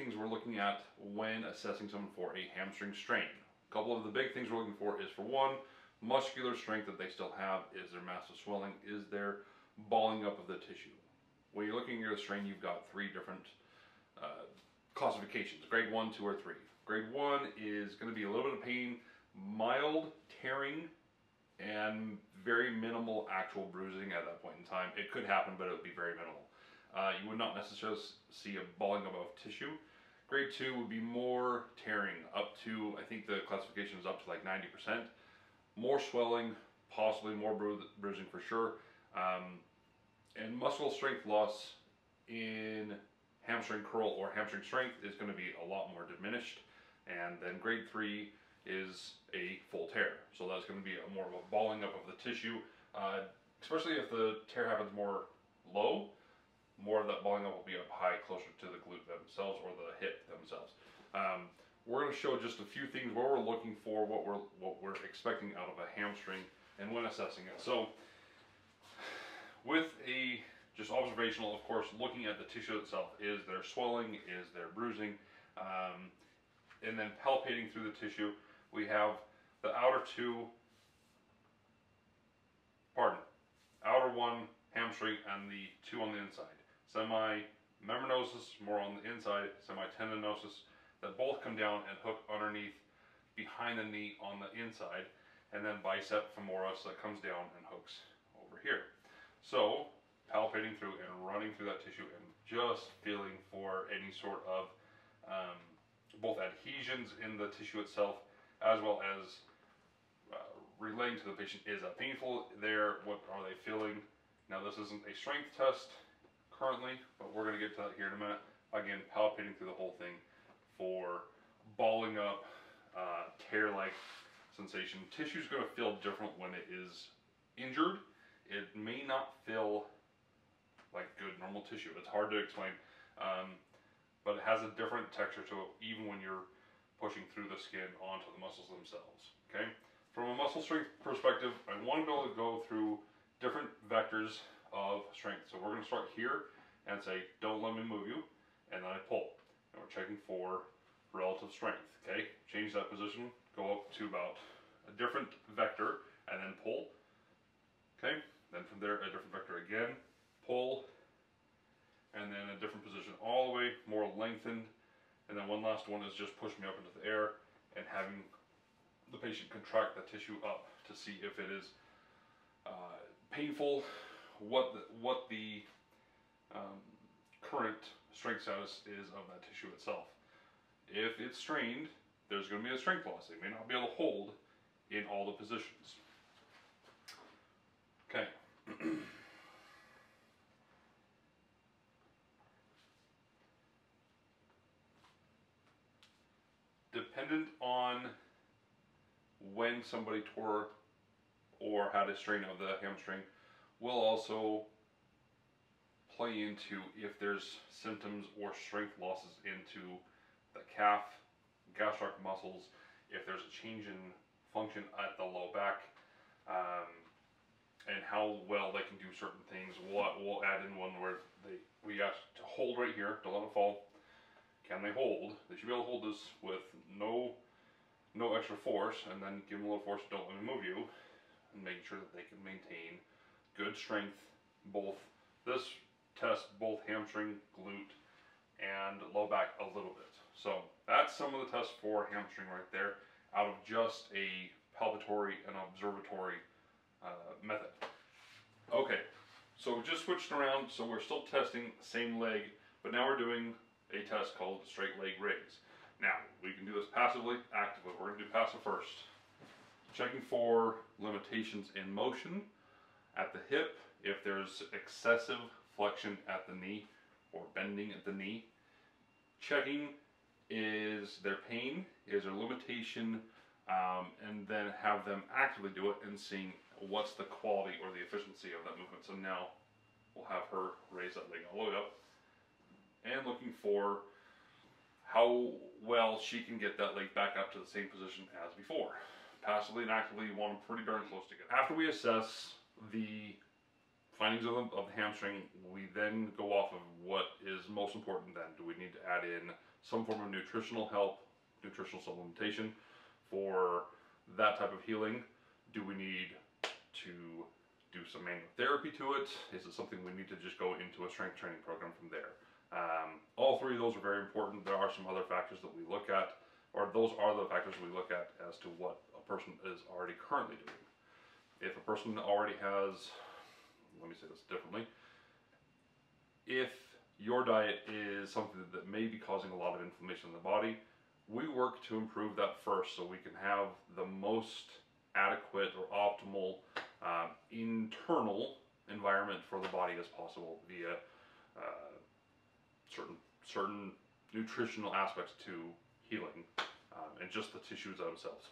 things we're looking at when assessing someone for a hamstring strain. A couple of the big things we're looking for is, for one, muscular strength that they still have. Is there massive swelling? Is there balling up of the tissue? When you're looking at a strain, you've got three different classifications: grade 1, 2, or 3. Grade 1 is going to be a little bit of pain, mild tearing, and very minimal actual bruising at that point in time. It could happen, but it would be very minimal. You would not necessarily see a balling up of tissue. Grade 2 would be more tearing, up to, I think the classification is up to like 90%. More swelling, possibly more bruising for sure. And muscle strength loss in hamstring curl or hamstring strength is going to be a lot more diminished. And then grade 3 is a full tear. So that's going to be more of a balling up of the tissue, especially if the tear happens more low. More of that balling up will be up high, closer to the glute themselves or the hip themselves. We're going to show just a few things, what we're looking for, what we're expecting out of a hamstring, and when assessing it. So, with a just observational, of course, looking at the tissue itself. Is there swelling? Is there bruising? And then palpating through the tissue, we have the outer one hamstring and the two on the inside. Semi-membranosus, more on the inside, semi-tendinosus, that both come down and hook underneath behind the knee on the inside, and then bicep femoris that comes down and hooks over here. So, palpating through and running through that tissue and just feeling for any sort of both adhesions in the tissue itself, as well as relaying to the patient, is that painful there? What are they feeling? Now, this isn't a strength test currently, but we're going to get to that here in a minute. Again, palpating through the whole thing for balling up, tear-like sensation. Tissue is going to feel different when it is injured. It may not feel like good normal tissue. It's hard to explain, but it has a different texture to it even when you're pushing through the skin onto the muscles themselves. Okay, from a muscle strength perspective, I want to be able to go through different vectors of strength. So we're going to start here and say, don't let me move you, and then I pull. And we're checking for relative strength. Okay, change that position, go up to about a different vector, and then pull. Okay, then from there a different vector again, pull, and then a different position all the way, more lengthened, and then one last one is just push me up into the air and having the patient contract the tissue up to see if it is painful, what the current strength status is of that tissue itself. If it's strained, there's going to be a strength loss. They may not be able to hold in all the positions. Okay. Dependent on when somebody tore or had a strain of the hamstring will also play into if there's symptoms or strength losses into the calf, gastroc muscles, if there's a change in function at the low back, and how well they can do certain things. We'll add in one where we ask to hold right here, don't let it fall. Can they hold? They should be able to hold this with no extra force, and then give them a little force, don't let me move you, and making sure that they can maintain good strength, both this test, both hamstring, glute, and low back a little bit. So that's some of the tests for hamstring right there, out of just a palpatory and observatory method. Okay, so we just switched around, so we're still testing the same leg, but now we're doing a test called straight leg raise. Now, we can do this passively, actively. We're going to do passive first. Checking for limitations in motion at the hip, if there's excessive flexion at the knee or bending at the knee. Checking, is there pain, is there limitation, and then have them actively do it and seeing what's the quality or the efficiency of that movement. So now we'll have her raise that leg all the way up and looking for how well she can get that leg back up to the same position as before. Passively and actively, you want them pretty darn close together. After we assess the findings of the hamstring, we then go off of what is most important then. Do we need to add in some form of nutritional help, nutritional supplementation for that type of healing? Do we need to do some manual therapy to it? Is it something we need to just go into a strength training program from there? All three of those are very important. There are some other factors that we look at, or those are the factors we look at as to what a person is already currently doing. If a person already has, let me say this differently, if your diet is something that may be causing a lot of inflammation in the body, we work to improve that first so we can have the most adequate or optimal internal environment for the body as possible via certain nutritional aspects to healing and just the tissues themselves.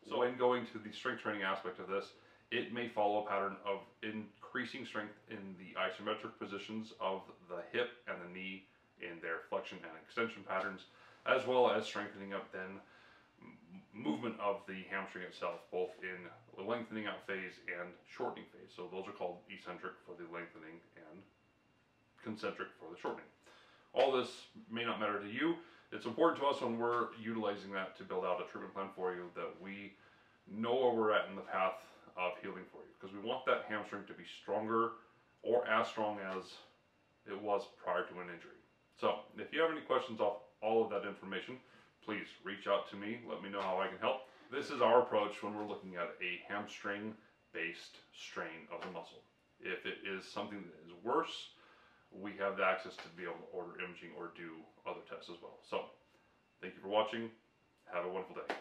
So when going to the strength training aspect of this, it may follow a pattern of increasing strength in the isometric positions of the hip and the knee in their flexion and extension patterns, as well as strengthening up then movement of the hamstring itself, both in the lengthening out phase and shortening phase. So those are called eccentric for the lengthening and concentric for the shortening. All this may not matter to you. It's important to us when we're utilizing that to build out a treatment plan for you that we know where we're at in the path of healing for you, because we want that hamstring to be stronger or as strong as it was prior to an injury. So if you have any questions off all of that information, please reach out to me. Let me know how I can help. This is our approach when we're looking at a hamstring-based strain of the muscle. If it is something that is worse, we have the access to be able to order imaging or do other tests as well. So thank you for watching. Have a wonderful day.